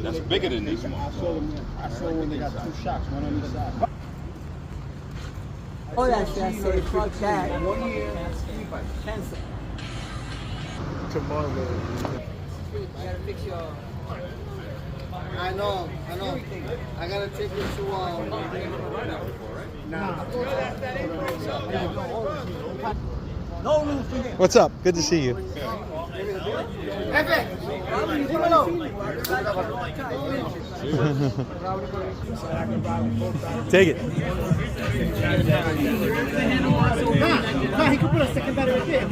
That's bigger than this one. I saw when they got 2 shots, one on each side. Oh, that's I say, fuck that. 1 year. Cancel. Tomorrow. You gotta fix your... I know. I gotta take it to No room for him. What's up? Good to see you. Take it. No, he could put a second battery right there.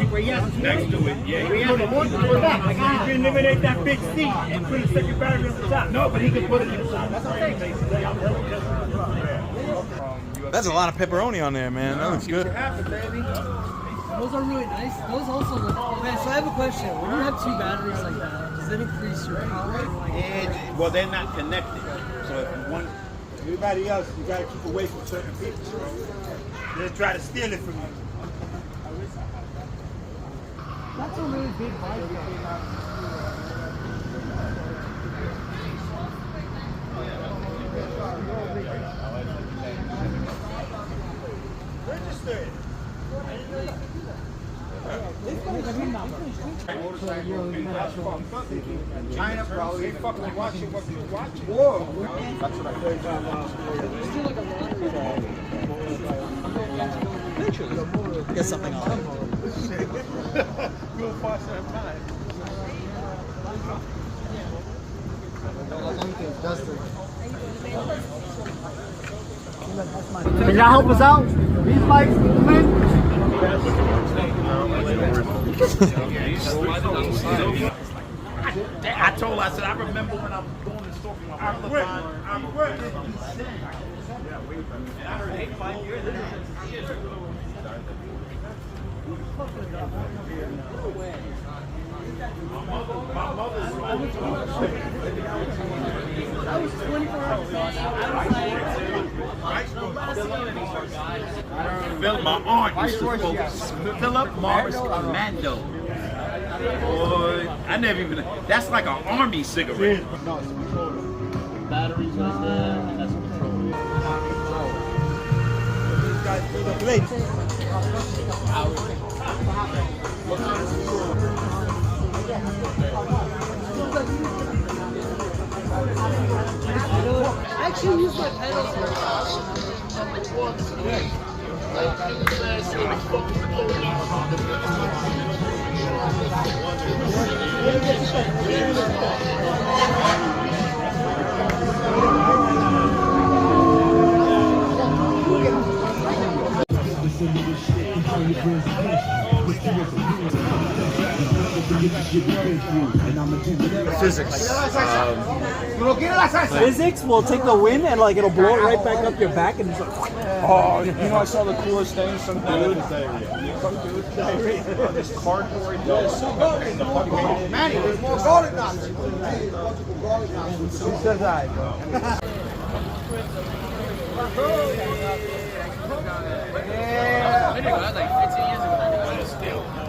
Where he has next to it, yeah. We have you can eliminate that big seat and put a second battery on the top. No, but he could put it inside. That's what I'm saying. That's a lot of pepperoni on there, man. That looks good. Those are really nice. Those also look... Man, so I have a question. When you have 2 batteries like that, does that increase your power? Well, they're not connected. So if one, Everybody else, you gotta keep away from certain people. They'll try to steal it from you. That's a really big bike. Register it. China probably fucking watching what you're watching. Whoa. That's what I heard. Get something on it. Go fast at a time. Can y'all help us out? These bikes win. I told her, I said, I remember when I was going to the store for my brother. I'm quick. And I heard 85 years. My aunt used to smoke Philip Morris Commando. Boy, I never even. That's like an army cigarette. Batteries right there, and that's I actually use my pedals Physics. Physics will take the wind and like it'll blow it right back up your back and it's like... Oh, you know, I saw the coolest thing. Some dude on this cardboard. Manny, there's more garlic knots. Who says I? Yeah.